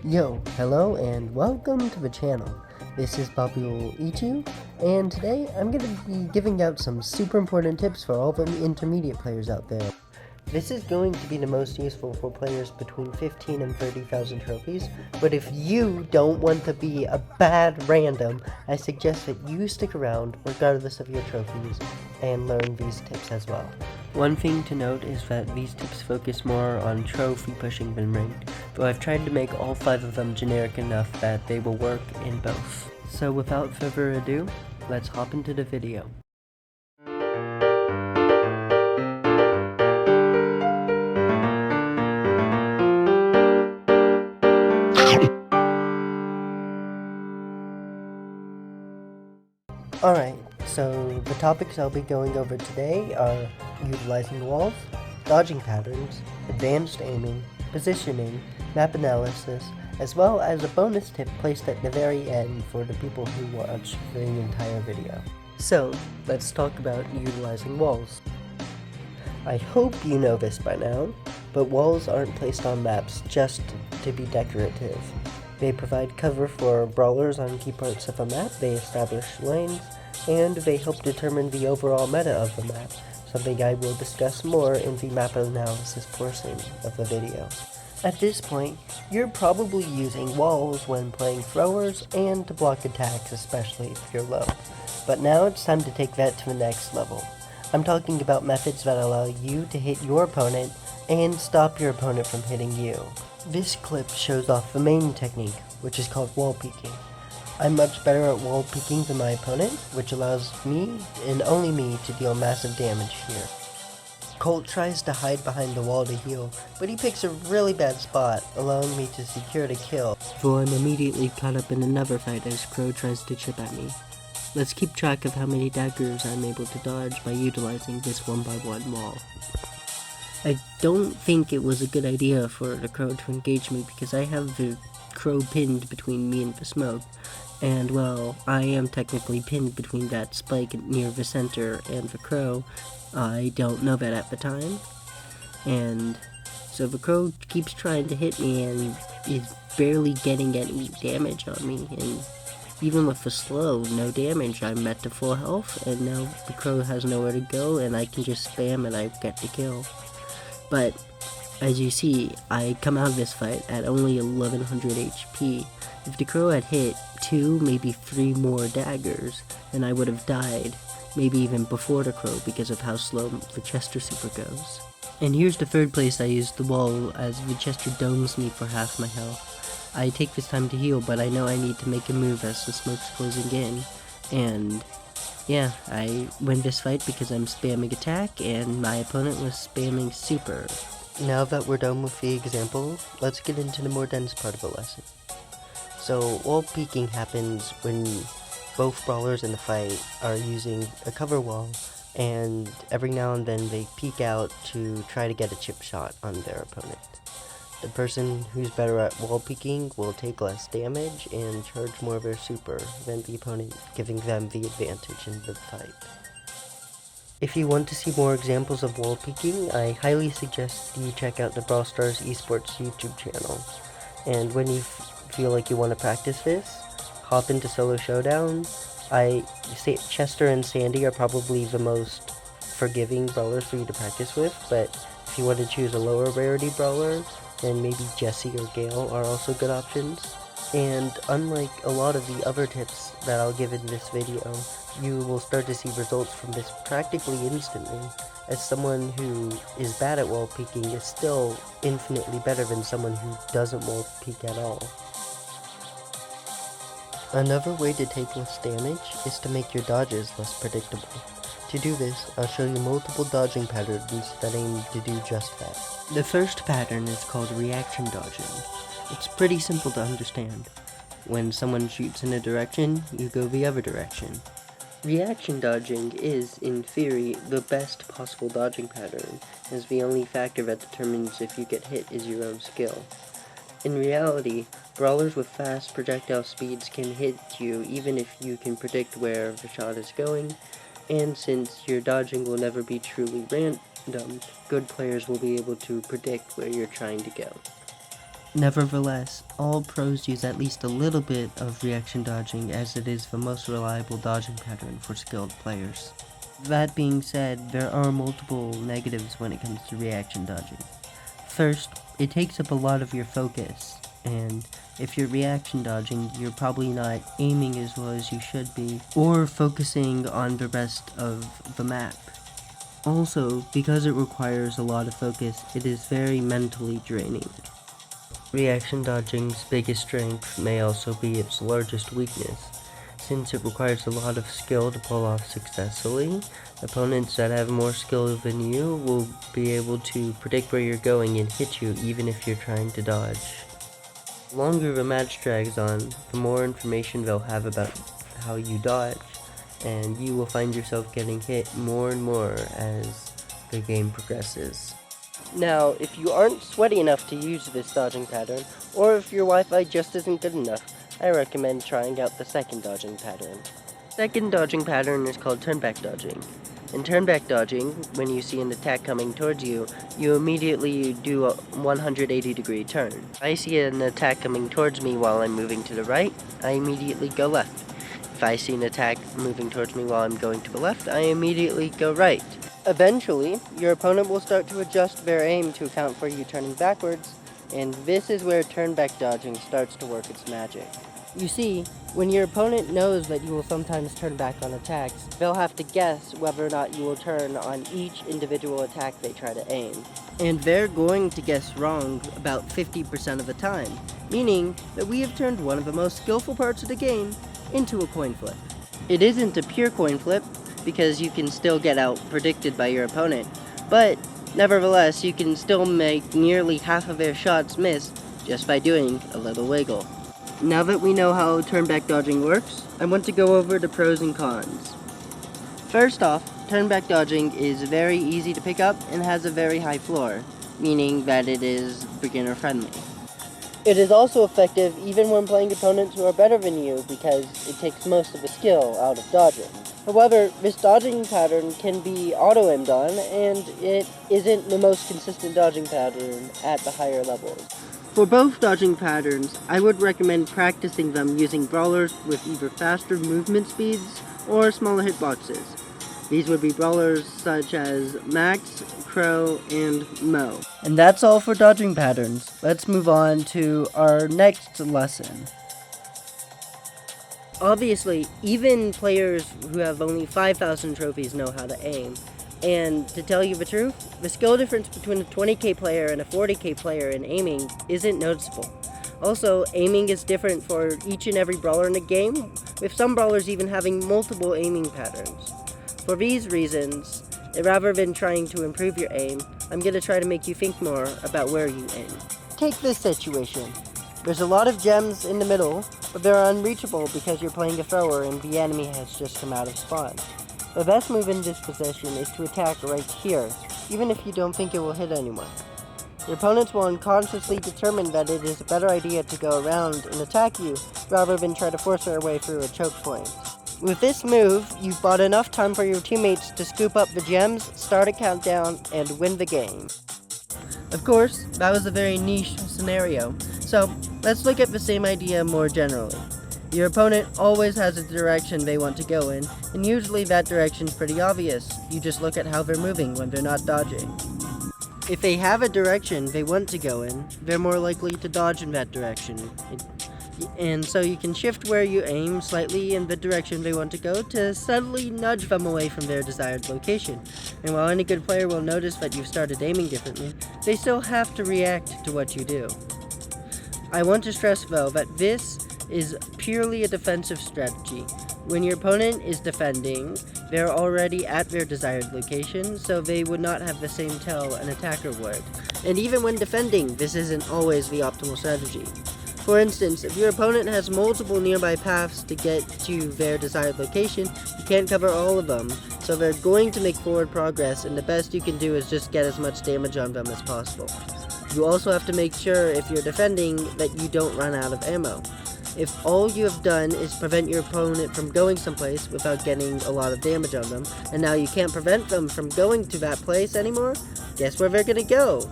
Yo, hello and welcome to the channel. This is Babu Ichu, and today I'm going to be giving out some super important tips for all the intermediate players out there. This is going to be the most useful for players between 15 and 30,000 trophies, but if you don't want to be a bad random, I suggest that you stick around regardless of your trophies and learn these tips as well. One thing to note is that these tips focus more on trophy pushing than ranked, though I've tried to make all 5 of them generic enough that they will work in both. So without further ado, let's hop into the video. Alright, so the topics I'll be going over today are utilizing walls, dodging patterns, advanced aiming, positioning, map analysis, as well as a bonus tip placed at the very end for the people who watch the entire video. So, let's talk about utilizing walls. I hope you know this by now, but walls aren't placed on maps just to be decorative. They provide cover for brawlers on key parts of a map, they establish lanes, and they help determine the overall meta of the map, something I will discuss more in the map analysis portion of the video. At this point, you're probably using walls when playing throwers and to block attacks, especially if you're low. But now it's time to take that to the next level. I'm talking about methods that allow you to hit your opponent and stop your opponent from hitting you. This clip shows off the main technique, which is called wall peeking. I'm much better at wall peeking than my opponent, which allows me, and only me, to deal massive damage here. Colt tries to hide behind the wall to heal, but he picks a really bad spot, allowing me to secure the kill, though I'm immediately caught up in another fight as Crow tries to chip at me. Let's keep track of how many daggers I'm able to dodge by utilizing this 1x1 wall. I don't think it was a good idea for the Crow to engage me because I have the Crow pinned between me and the smoke, and well, I am technically pinned between that spike near the center and the Crow. I don't know that at the time, and so the Crow keeps trying to hit me and is barely getting any damage on me, and even with the slow, no damage, I'm at to full health, and now the Crow has nowhere to go, and I can just spam and I get the kill. But, as you see, I come out of this fight at only 1100 HP. If the Crow had hit 2, maybe 3 more daggers, then I would have died, maybe even before the Crow because of how slow the Chester super goes. And here's the third place I used the wall, as the Chester domes me for half my health. I take this time to heal, but I know I need to make a move as the smoke's closing in, and yeah, I win this fight because I'm spamming attack, and my opponent was spamming super. Now that we're done with the example, let's get into the more dense part of the lesson. So, wall peeking happens when both brawlers in the fight are using a cover wall, and every now and then they peek out to try to get a chip shot on their opponent. The person who's better at wall peeking will take less damage and charge more of their super than the opponent, giving them the advantage in the fight. If you want to see more examples of wall peeking, I highly suggest you check out the Brawl Stars Esports YouTube channel. And when you feel like you want to practice this, hop into Solo Showdown. Chester and Sandy are probably the most forgiving brawlers for you to practice with, but if you want to choose a lower rarity brawler, then maybe Jesse or Gale are also good options. And unlike a lot of the other tips that I'll give in this video, you will start to see results from this practically instantly, as someone who is bad at wall peeking is still infinitely better than someone who doesn't wall peek at all. Another way to take less damage is to make your dodges less predictable. To do this, I'll show you multiple dodging patterns that aim to do just that. The first pattern is called reaction dodging. It's pretty simple to understand. When someone shoots in a direction, you go the other direction. Reaction dodging is, in theory, the best possible dodging pattern, as the only factor that determines if you get hit is your own skill. In reality, brawlers with fast projectile speeds can hit you even if you can predict where the shot is going, and since your dodging will never be truly random, good players will be able to predict where you're trying to go. Nevertheless, all pros use at least a little bit of reaction dodging, as it is the most reliable dodging pattern for skilled players. That being said, there are multiple negatives when it comes to reaction dodging. First, it takes up a lot of your focus, and if you're reaction dodging, you're probably not aiming as well as you should be, or focusing on the rest of the map. Also, because it requires a lot of focus, it is very mentally draining. Reaction dodging's biggest strength may also be its largest weakness. Since it requires a lot of skill to pull off successfully, opponents that have more skill than you will be able to predict where you're going and hit you even if you're trying to dodge. The longer the match drags on, the more information they'll have about how you dodge, and you will find yourself getting hit more and more as the game progresses. Now, if you aren't sweaty enough to use this dodging pattern, or if your Wi-Fi just isn't good enough, I recommend trying out the second dodging pattern. Second dodging pattern is called turnback dodging. In turnback dodging, when you see an attack coming towards you, you immediately do a 180-degree turn. If I see an attack coming towards me while I'm moving to the right, I immediately go left. If I see an attack moving towards me while I'm going to the left, I immediately go right. Eventually, your opponent will start to adjust their aim to account for you turning backwards, and this is where turnback dodging starts to work its magic. You see, when your opponent knows that you will sometimes turn back on attacks, they'll have to guess whether or not you will turn on each individual attack they try to aim. And they're going to guess wrong about 50% of the time, meaning that we have turned one of the most skillful parts of the game into a coin flip. It isn't a pure coin flip, because you can still get out-predicted by your opponent, but nevertheless, you can still make nearly half of their shots miss just by doing a little wiggle. Now that we know how turnback dodging works, I want to go over the pros and cons. First off, turnback dodging is very easy to pick up and has a very high floor, meaning that it is beginner friendly. It is also effective even when playing opponents who are better than you because it takes most of the skill out of dodging. However, this dodging pattern can be auto-aimed on, and it isn't the most consistent dodging pattern at the higher levels. For both dodging patterns, I would recommend practicing them using brawlers with either faster movement speeds or smaller hitboxes. These would be brawlers such as Max, Crow, and Mo. And that's all for dodging patterns. Let's move on to our next lesson. Obviously, even players who have only 5,000 trophies know how to aim. And to tell you the truth, the skill difference between a 20k player and a 40k player in aiming isn't noticeable. Also, aiming is different for each and every brawler in the game, with some brawlers even having multiple aiming patterns. For these reasons, rather than trying to improve your aim, I'm going to try to make you think more about where you aim. Take this situation. There's a lot of gems in the middle, but they're unreachable because you're playing a thrower and the enemy has just come out of spawn. The best move in this position is to attack right here, even if you don't think it will hit anyone. Your opponents will unconsciously determine that it is a better idea to go around and attack you, rather than try to force their way through a choke point. With this move, you've bought enough time for your teammates to scoop up the gems, start a countdown, and win the game. Of course, that was a very niche scenario, so let's look at the same idea more generally. Your opponent always has a direction they want to go in, and usually that direction's pretty obvious. You just look at how they're moving when they're not dodging. If they have a direction they want to go in, they're more likely to dodge in that direction. And so you can shift where you aim slightly in the direction they want to go to subtly nudge them away from their desired location. And while any good player will notice that you've started aiming differently, they still have to react to what you do. I want to stress though that this is purely a defensive strategy. When your opponent is defending, they're already at their desired location, so they would not have the same tell an attacker would. And even when defending, this isn't always the optimal strategy. For instance, if your opponent has multiple nearby paths to get to their desired location, you can't cover all of them, so they're going to make forward progress, and the best you can do is just get as much damage on them as possible. You also have to make sure, if you're defending, that you don't run out of ammo. If all you have done is prevent your opponent from going someplace without getting a lot of damage on them, and now you can't prevent them from going to that place anymore, guess where they're gonna go?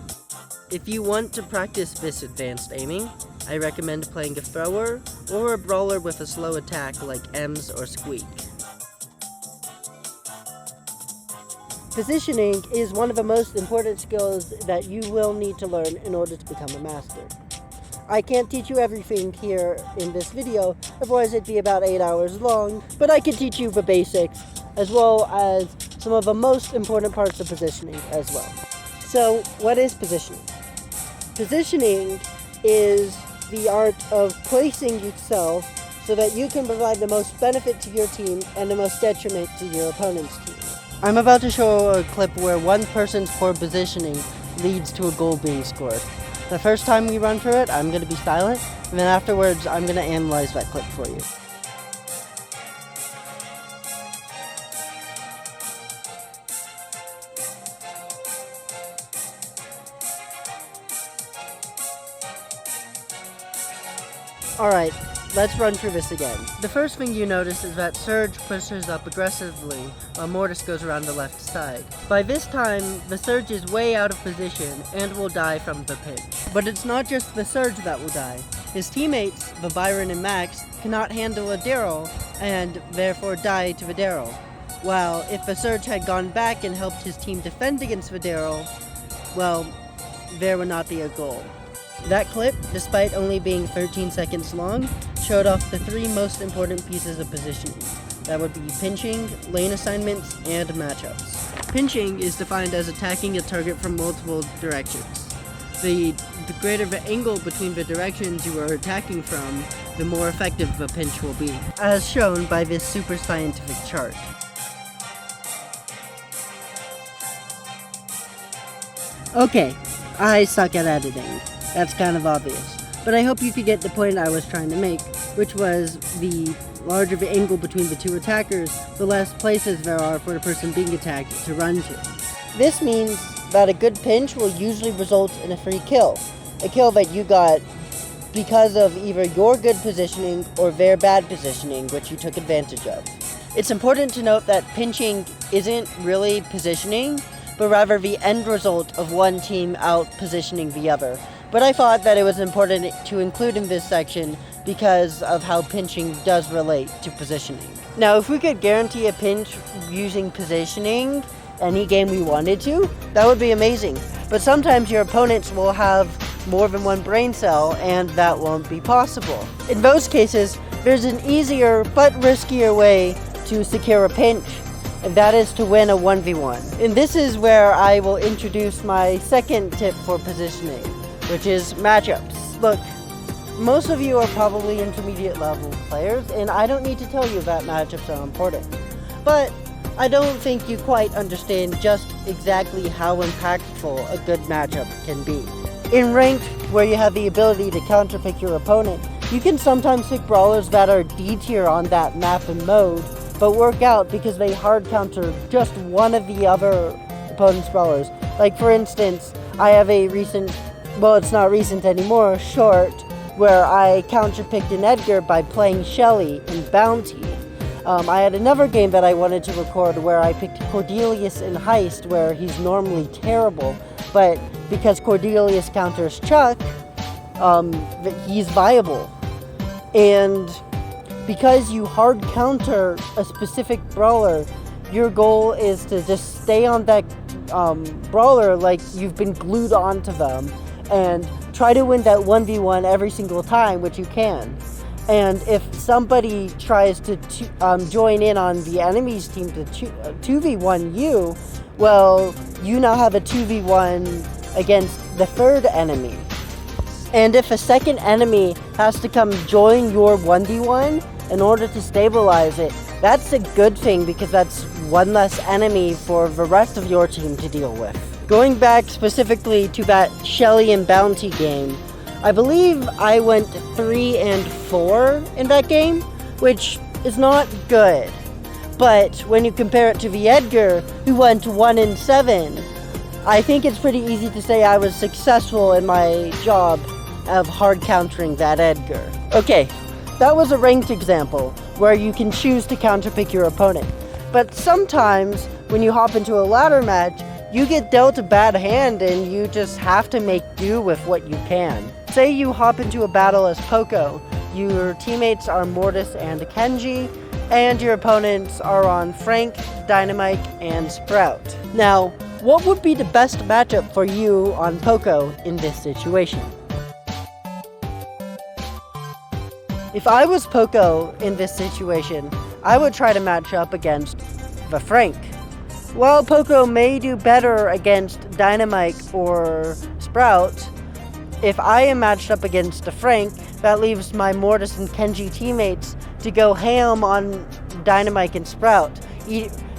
If you want to practice this advanced aiming, I recommend playing a thrower or a brawler with a slow attack like Ems or Squeak. Positioning is one of the most important skills that you will need to learn in order to become a master. I can't teach you everything here in this video, otherwise it'd be about 8 hours long, but I can teach you the basics, as well as some of the most important parts of positioning as well. So, what is positioning? Positioning is the art of placing yourself so that you can provide the most benefit to your team and the most detriment to your opponent's team. I'm about to show a clip where one person's poor positioning leads to a goal being scored. The first time we run through it, I'm going to be silent, and then afterwards, I'm going to analyze that clip for you. Alright, let's run through this again. The first thing you notice is that Surge pushes up aggressively while Mortis goes around the left side. By this time, the Surge is way out of position and will die from the pinch. But it's not just the Surge that will die. His teammates, the Byron and Max, cannot handle a Daryl and therefore die to the Daryl. While if the Surge had gone back and helped his team defend against the Daryl, well, there would not be a goal. That clip, despite only being 13 seconds long, showed off the 3 most important pieces of positioning. That would be pinching, lane assignments, and matchups. Pinching is defined as attacking a target from multiple directions. The greater the angle between the directions you are attacking from, the more effective the pinch will be, as shown by this super scientific chart. Okay, I suck at editing. That's kind of obvious. But I hope you could get the point I was trying to make, which was the larger the angle between the 2 attackers, the less places there are for the person being attacked to run to. This means that a good pinch will usually result in a free kill. A kill that you got because of either your good positioning or their bad positioning, which you took advantage of. It's important to note that pinching isn't really positioning, but rather the end result of one team out-positioning the other. But I thought that it was important to include in this section because of how pinching does relate to positioning. Now, if we could guarantee a pinch using positioning any game we wanted to, that would be amazing. But sometimes your opponents will have more than one brain cell, and that won't be possible. In those cases, there's an easier but riskier way to secure a pinch, and that is to win a 1v1. And this is where I will introduce my second tip for positioning, which is matchups. Look, most of you are probably intermediate level players, and I don't need to tell you that matchups are important. But I don't think you quite understand just exactly how impactful a good matchup can be. In ranked, where you have the ability to counterpick your opponent, you can sometimes pick brawlers that are D tier on that map and mode, but work out because they hard counter just one of the other opponent's brawlers. Like for instance, I have a recent, well it's not recent anymore, short, where I counterpicked an Edgar by playing Shelly in Bounty. I had another game that I wanted to record where I picked Cordelius in Heist, where he's normally terrible, but because Cordelius counters Chuck, he's viable. And because you hard counter a specific brawler, your goal is to just stay on that brawler like you've been glued onto them and try to win that 1v1 every single time, which you can. And if somebody tries to join in on the enemy's team to 2v1 you, well, you now have a 2v1 against the third enemy. And if a second enemy has to come join your 1v1 in order to stabilize it, that's a good thing because that's one less enemy for the rest of your team to deal with. Going back specifically to that Shelly and Bounty game, I believe I went 3-4 in that game, which is not good. But when you compare it to the Edgar, who went 1-7, I think it's pretty easy to say I was successful in my job of hard countering that Edgar. Okay, that was a ranked example where you can choose to counterpick your opponent. But sometimes when you hop into a ladder match, you get dealt a bad hand and you just have to make do with what you can. Say you hop into a battle as Poco. Your teammates are Mortis and Kenji, and your opponents are on Frank, Dynamite, and Sprout. Now, what would be the best matchup for you on Poco in this situation? If I was Poco in this situation, I would try to match up against the Frank. While Poco may do better against Dynamite or Sprout, if I am matched up against the Frank, that leaves my Mortis and Kenji teammates to go ham on Dynamite and Sprout.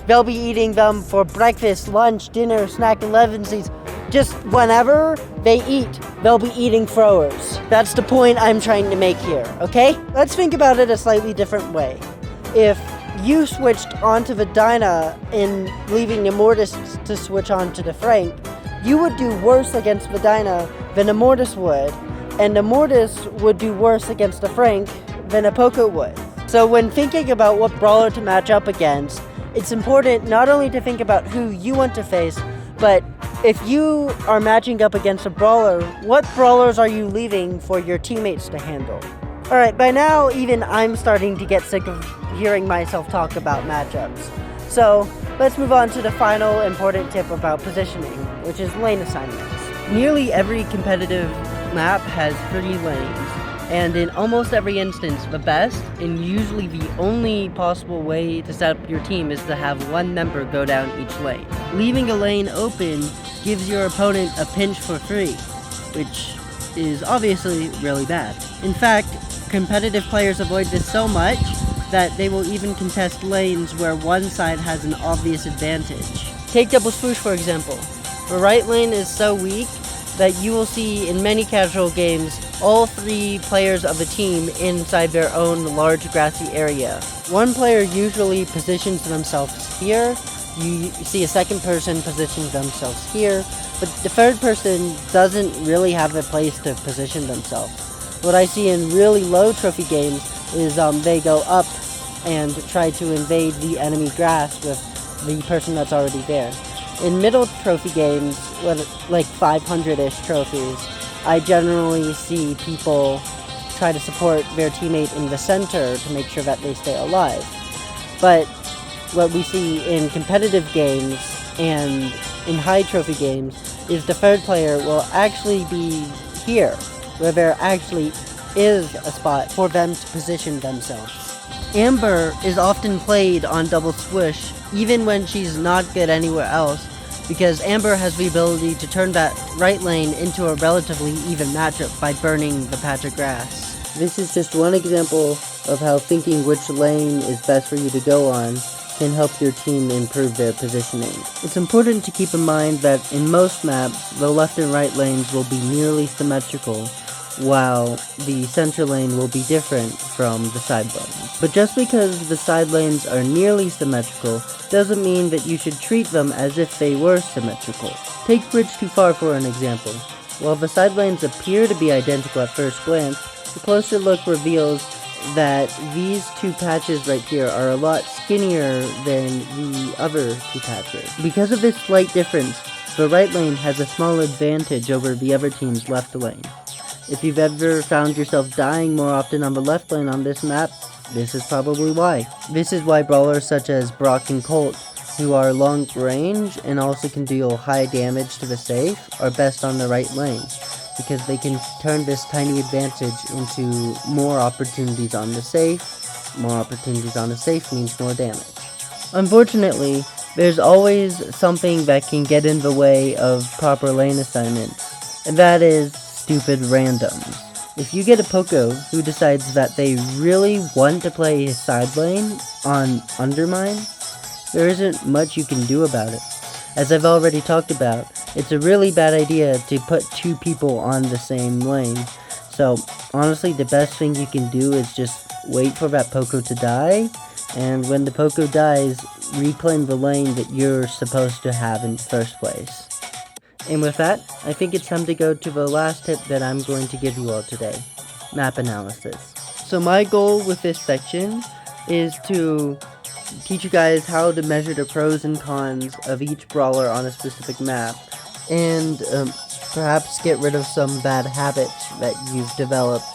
They'll be eating them for breakfast, lunch, dinner, snack, 11sies. Just whenever they eat, they'll be eating throwers. That's the point I'm trying to make here, okay? Let's think about it a slightly different way. If you switched onto the Dyna and leaving the Mortis to switch onto the Frank, you would do worse against the Dyna than a Mortis would, and the Mortis would do worse against the Frank than a Poco would. So when thinking about what brawler to match up against, it's important not only to think about who you want to face, but if you are matching up against a brawler, what brawlers are you leaving for your teammates to handle? Alright, by now even I'm starting to get sick of hearing myself talk about matchups. So let's move on to the final important tip about positioning, which is lane assignments. Nearly every competitive map has 3 lanes, and in almost every instance, the best and usually the only possible way to set up your team is to have one member go down each lane. Leaving a lane open gives your opponent a pinch for free, which is obviously really bad. In fact, competitive players avoid this so much that they will even contest lanes where one side has an obvious advantage. Take double swoosh for example. The right lane is so weak that you will see in many casual games all 3 players of the team inside their own large grassy area. One player usually positions themselves here, you see a second person position themselves here, but the third person doesn't really have a place to position themselves. What I see in really low trophy games is they go up and try to invade the enemy grass with the person that's already there. In middle trophy games, like 500-ish trophies, I generally see people try to support their teammate in the center to make sure that they stay alive. But what we see in competitive games and in high trophy games is the third player will actually be here, where there actually is a spot for them to position themselves. Amber is often played on double swoosh even when she's not good anywhere else, because Amber has the ability to turn that right lane into a relatively even matchup by burning the patch of grass. This is just one example of how thinking which lane is best for you to go on can help your team improve their positioning. It's important to keep in mind that in most maps, the left and right lanes will be nearly symmetrical, while the center lane will be different from the side lanes. But just because the side lanes are nearly symmetrical doesn't mean that you should treat them as if they were symmetrical. Take Bridge Too Far for an example. While the side lanes appear to be identical at first glance, a closer look reveals that these 2 patches right here are a lot skinnier than the other 2 patches. Because of this slight difference, the right lane has a small advantage over the other team's left lane. If you've ever found yourself dying more often on the left lane on this map, this is probably why. This is why brawlers such as Brock and Colt, who are long range and also can deal high damage to the safe, are best on the right lane, because they can turn this tiny advantage into more opportunities on the safe. More opportunities on the safe means more damage. Unfortunately, there's always something that can get in the way of proper lane assignments, and that is stupid randoms. If you get a Poco who decides that they really want to play his side lane on Undermine, there isn't much you can do about it. As I've already talked about, it's a really bad idea to put 2 people on the same lane. So honestly, the best thing you can do is just wait for that Poco to die, and when the Poco dies, reclaim the lane that you're supposed to have in the first place. And with that, I think it's time to go to the last tip that I'm going to give you all today, map analysis. So my goal with this section is to teach you guys how to measure the pros and cons of each brawler on a specific map, and perhaps get rid of some bad habits that you've developed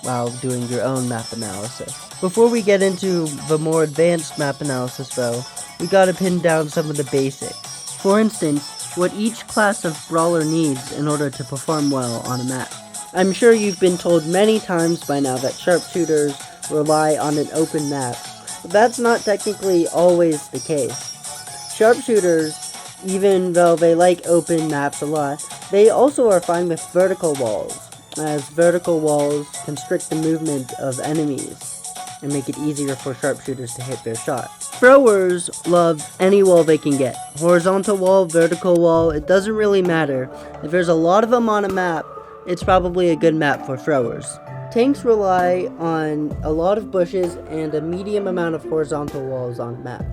while doing your own map analysis. Before we get into the more advanced map analysis though, we gotta pin down some of the basics. For instance, what each class of brawler needs in order to perform well on a map. I'm sure you've been told many times by now that sharpshooters rely on an open map, but that's not technically always the case. Sharpshooters, even though they like open maps a lot, they also are fine with vertical walls, as vertical walls constrict the movement of enemies and make it easier for sharpshooters to hit their shots. Throwers love any wall they can get. Horizontal wall, vertical wall, it doesn't really matter. If there's a lot of them on a map, it's probably a good map for throwers. Tanks rely on a lot of bushes and a medium amount of horizontal walls on a map.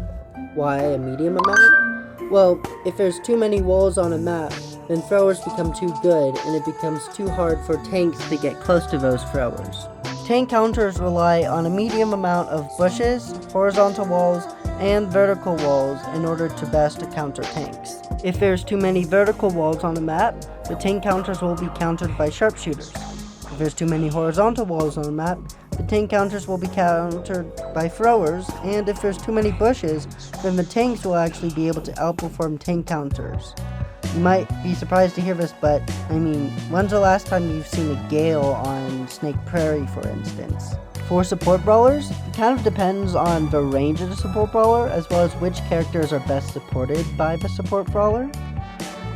Why a medium amount? Well, if there's too many walls on a map, then throwers become too good and it becomes too hard for tanks to get close to those throwers. Tank counters rely on a medium amount of bushes, horizontal walls, and vertical walls in order to best counter tanks. If there's too many vertical walls on a map, the tank counters will be countered by sharpshooters. If there's too many horizontal walls on a map, the tank counters will be countered by throwers, and if there's too many bushes, then the tanks will actually be able to outperform tank counters. You might be surprised to hear this, but, when's the last time you've seen a gale on Snake Prairie, for instance? For support brawlers, it kind of depends on the range of the support brawler, as well as which characters are best supported by the support brawler.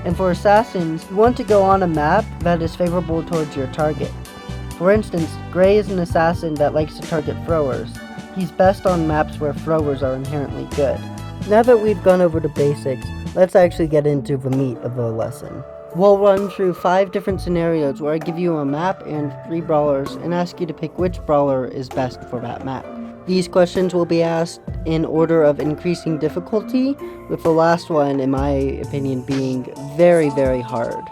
And for assassins, you want to go on a map that is favorable towards your target. For instance, Gray is an assassin that likes to target throwers. He's best on maps where throwers are inherently good. Now that we've gone over the basics, let's actually get into the meat of the lesson. We'll run through 5 different scenarios where I give you a map and 3 brawlers and ask you to pick which brawler is best for that map. These questions will be asked in order of increasing difficulty, with the last one, in my opinion, being very, very hard.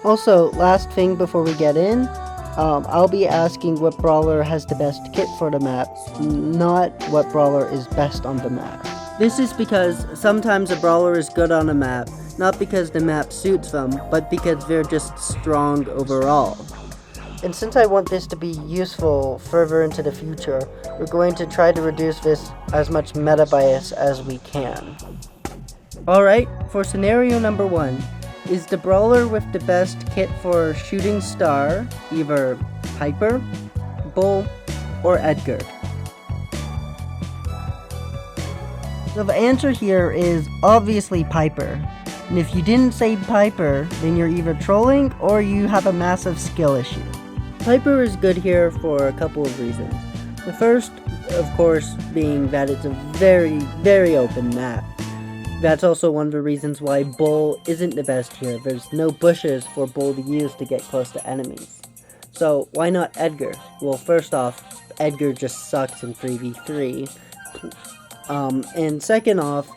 Also, last thing before we get in, I'll be asking what brawler has the best kit for the map, not what brawler is best on the map. This is because sometimes a brawler is good on a map, not because the map suits them, but because they're just strong overall. And since I want this to be useful further into the future, we're going to try to reduce this as much meta bias as we can. Alright, for scenario number 1, is the brawler with the best kit for shooting star either Piper, Bull, or Edgar? So the answer here is obviously Piper. And if you didn't say Piper, then you're either trolling or you have a massive skill issue. Piper is good here for a couple of reasons. The first, of course, being that it's a very, very open map. That's also one of the reasons why Bull isn't the best here. There's no bushes for Bull to use to get close to enemies. So why not Edgar? Well, first off, Edgar just sucks in 3v3. And second off,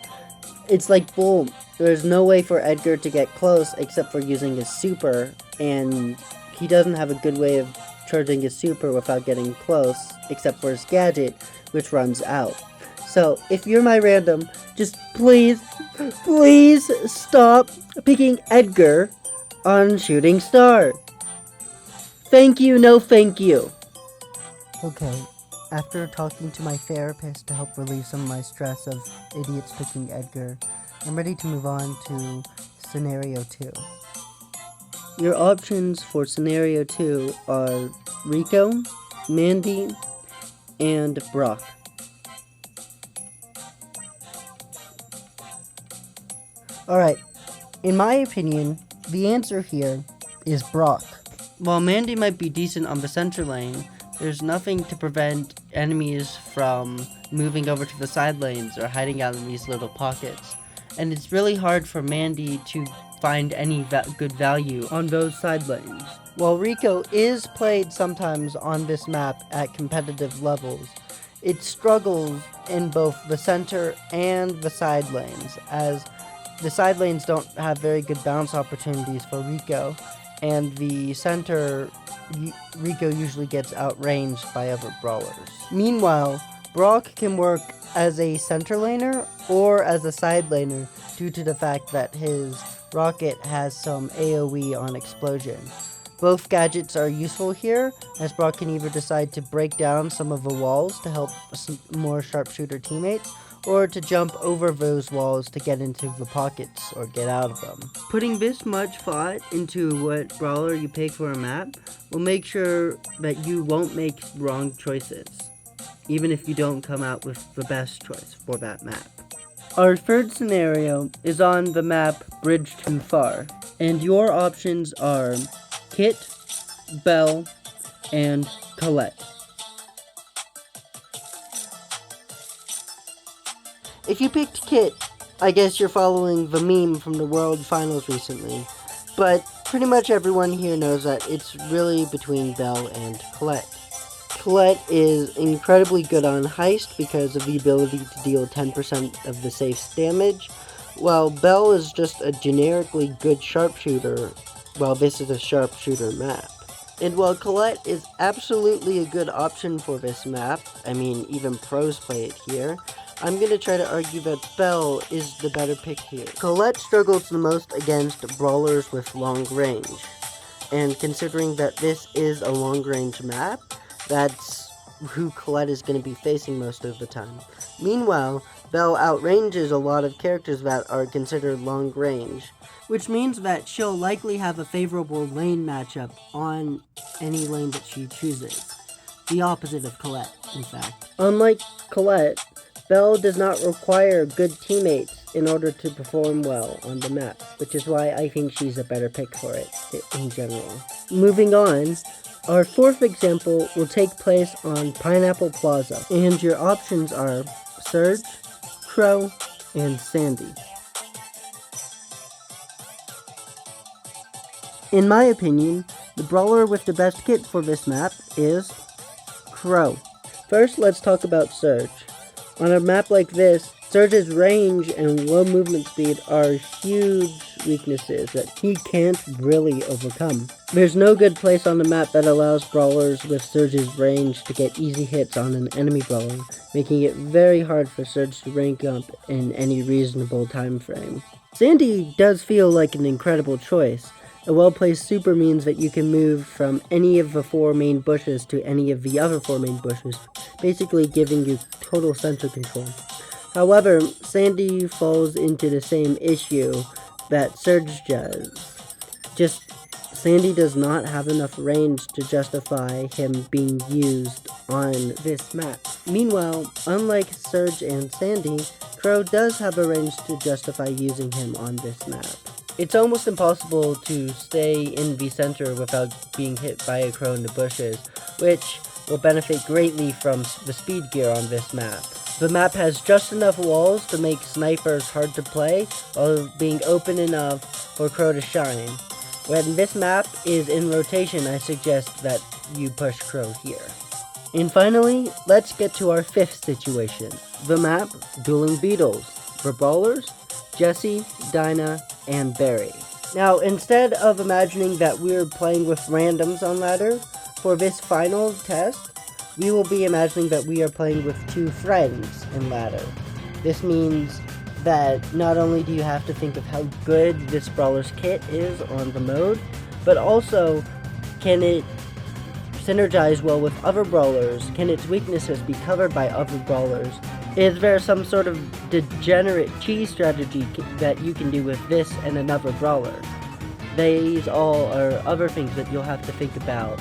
it's like Bull. There's no way for Edgar to get close except for using his super, and he doesn't have a good way of charging his super without getting close, except for his gadget, which runs out. So, if you're my random, just please stop picking Edgar on Shooting Star. Thank you, no thank you. Okay. After talking to my therapist to help relieve some of my stress of idiots picking Edgar, I'm ready to move on to scenario 2. Your options for scenario 2 are Rico, Mandy, and Brock. Alright, in my opinion, the answer here is Brock. While Mandy might be decent on the center lane, there's nothing to prevent enemies from moving over to the side lanes or hiding out in these little pockets. And it's really hard for Mandy to find any good value on those side lanes. While Rico is played sometimes on this map at competitive levels, it struggles in both the center and the side lanes, as the side lanes don't have very good bounce opportunities for Rico, and the center, Rico usually gets outranged by other brawlers. Meanwhile, Brock can work as a center laner or as a side laner due to the fact that his rocket has some AoE on explosion. Both gadgets are useful here, as Brock can either decide to break down some of the walls to help some more sharpshooter teammates, or to jump over those walls to get into the pockets or get out of them. Putting this much thought into what brawler you pick for a map will make sure that you won't make wrong choices, even if you don't come out with the best choice for that map. Our third scenario is on the map Bridge Too Far, and your options are Kit, Belle, and Colette. If you picked Kit, I guess you're following the meme from the World Finals recently, but pretty much everyone here knows that it's really between Belle and Colette. Colette is incredibly good on Heist because of the ability to deal 10% of the safe's damage, while Belle is just a generically good sharpshooter. Well, this is a sharpshooter map. And while Colette is absolutely a good option for this map, I mean, even pros play it here, I'm going to try to argue that Belle is the better pick here. Colette struggles the most against brawlers with long range, and considering that this is a long range map, that's who Colette is going to be facing most of the time. Meanwhile, Belle outranges a lot of characters that are considered long range, which means that she'll likely have a favorable lane matchup on any lane that she chooses. The opposite of Colette, in fact. Unlike Colette, Belle does not require good teammates in order to perform well on the map, which is why I think she's a better pick for it in general. Moving on, our fourth example will take place on Pineapple Plaza, and your options are Surge, Crow, and Sandy. In my opinion, the brawler with the best kit for this map is Crow. First, let's talk about Surge. On a map like this, Surge's range and low movement speed are huge weaknesses that he can't really overcome. There's no good place on the map that allows brawlers with Surge's range to get easy hits on an enemy brawler, making it very hard for Surge to rank up in any reasonable time frame. Sandy does feel like an incredible choice. A well-placed super means that you can move from any of the four main bushes to any of the other four main bushes, basically giving you total center control. However, Sandy falls into the same issue that Surge does. Sandy does not have enough range to justify him being used on this map. Meanwhile, unlike Surge and Sandy, Crow does have a range to justify using him on this map. It's almost impossible to stay in the center without being hit by a Crow in the bushes, which will benefit greatly from the speed gear on this map. The map has just enough walls to make snipers hard to play, while being open enough for Crow to shine. When this map is in rotation, I suggest that you push Crow here. And finally, let's get to our fifth situation. The map, Dueling Beetles. For brawlers, Jesse, Dinah, and Barry. Now, instead of imagining that we're playing with randoms on ladder, for this final test, we will be imagining that we are playing with two friends in ladder. This means that not only do you have to think of how good this brawler's kit is on the mode, but also can it synergize well with other brawlers? Can its weaknesses be covered by other brawlers? Is there some sort of degenerate cheese strategy that you can do with this and another brawler? These all are other things that you'll have to think about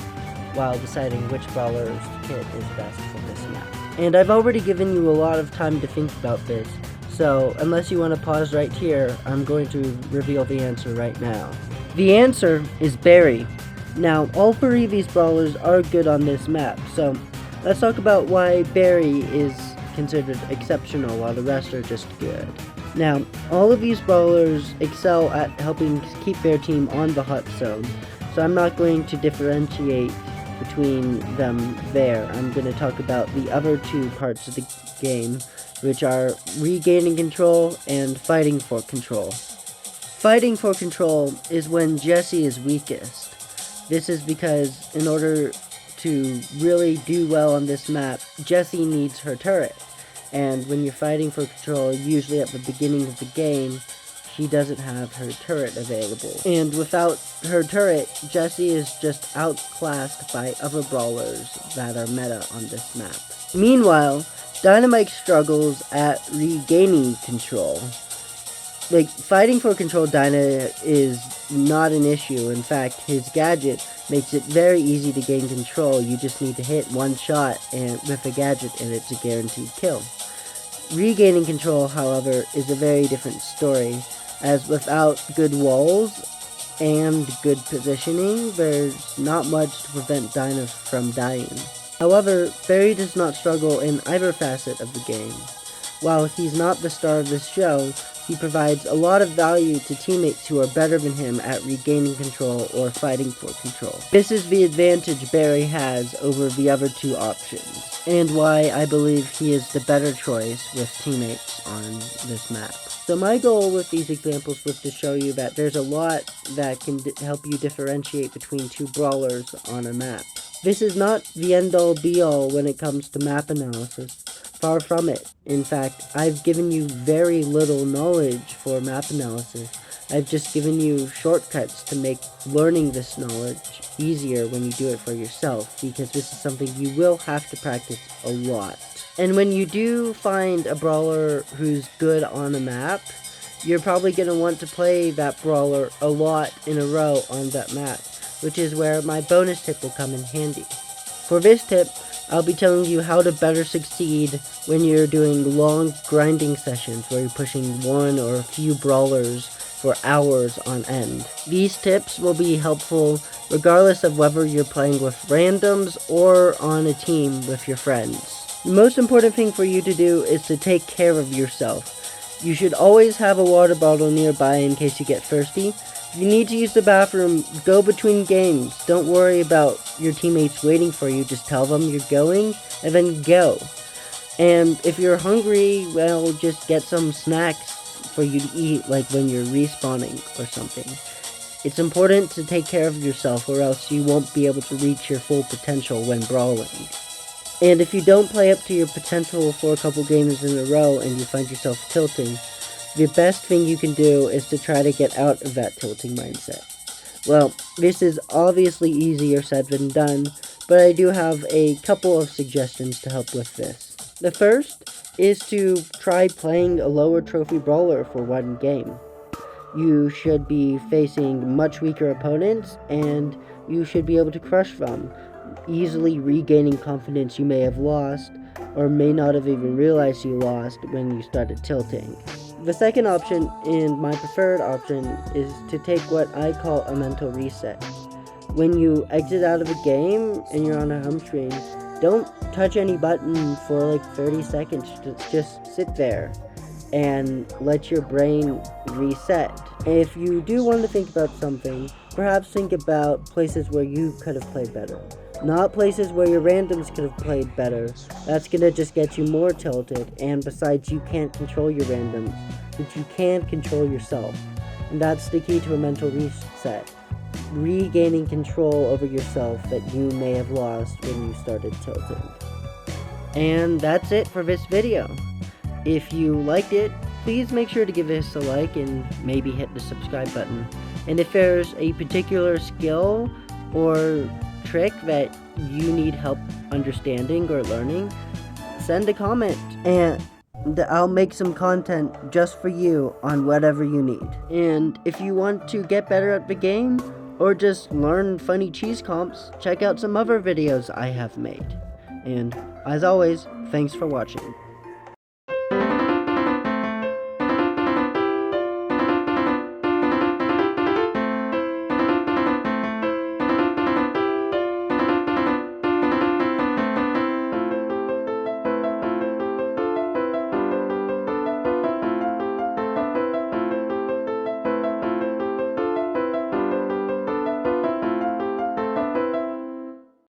while deciding which brawler's kit is best for this map. And I've already given you a lot of time to think about this, so unless you want to pause right here, I'm going to reveal the answer right now. The answer is Barry. Now, all three of these brawlers are good on this map, so let's talk about why Barry is considered exceptional while the rest are just good. Now, all of these brawlers excel at helping keep their team on the hot zone, so I'm not going to differentiate between them there. I'm going to talk about the other two parts of the game, which are regaining control and fighting for control. Fighting for control is when Jesse is weakest. This is because in order to really do well on this map, Jessie needs her turret. And when you're fighting for control, usually at the beginning of the game, she doesn't have her turret available. And without her turret, Jessie is just outclassed by other brawlers that are meta on this map. Meanwhile, Dynamite struggles at regaining control. Like, fighting for control, Dyna is not an issue. In fact, his gadget makes it very easy to gain control. You just need to hit one shot and with a gadget and it's a guaranteed kill. Regaining control, however, is a very different story, as without good walls and good positioning, there's not much to prevent Dyna from dying. However, Barry does not struggle in either facet of the game. While he's not the star of this show, he provides a lot of value to teammates who are better than him at regaining control or fighting for control. This is the advantage Barry has over the other two options, and why I believe he is the better choice with teammates on this map. So my goal with these examples was to show you that there's a lot that can help you differentiate between two brawlers on a map. This is not the end-all be-all when it comes to map analysis. Far from it. In fact, I've given you very little knowledge for map analysis. I've just given you shortcuts to make learning this knowledge easier when you do it for yourself, because this is something you will have to practice a lot. And when you do find a brawler who's good on a map, you're probably going to want to play that brawler a lot in a row on that map, which is where my bonus tip will come in handy. For this tip, I'll be telling you how to better succeed when you're doing long grinding sessions where you're pushing one or a few brawlers for hours on end. These tips will be helpful regardless of whether you're playing with randoms or on a team with your friends. The most important thing for you to do is to take care of yourself. You should always have a water bottle nearby in case you get thirsty. If you need to use the bathroom, go between games. Don't worry about your teammates waiting for you. Just tell them you're going, and then go. And if you're hungry, well, just get some snacks for you to eat, like when you're respawning or something. It's important to take care of yourself, or else you won't be able to reach your full potential when brawling. And if you don't play up to your potential for a couple games in a row and you find yourself tilting, the best thing you can do is to try to get out of that tilting mindset. Well, this is obviously easier said than done, but I do have a couple of suggestions to help with this. The first is to try playing a lower trophy brawler for one game. You should be facing much weaker opponents, and you should be able to crush them, easily regaining confidence you may have lost, or may not have even realized you lost when you started tilting. The second option, and my preferred option, is to take what I call a mental reset. When you exit out of a game and you're on a home screen, don't touch any button for like 30 seconds. Just sit there and let your brain reset. If you do want to think about something, perhaps think about places where you could have played better. Not places where your randoms could have played better. That's gonna just get you more tilted, and besides, you can't control your randoms, but you can control yourself. And that's the key to a mental reset. Regaining control over yourself that you may have lost when you started tilting. And that's it for this video. If you liked it, please make sure to give this a like and maybe hit the subscribe button. And if there's a particular skill or trick that you need help understanding or learning, send a comment and I'll make some content just for you on whatever you need. And if you want to get better at the game or just learn funny cheese comps, check out some other videos I have made. And as always, thanks for watching.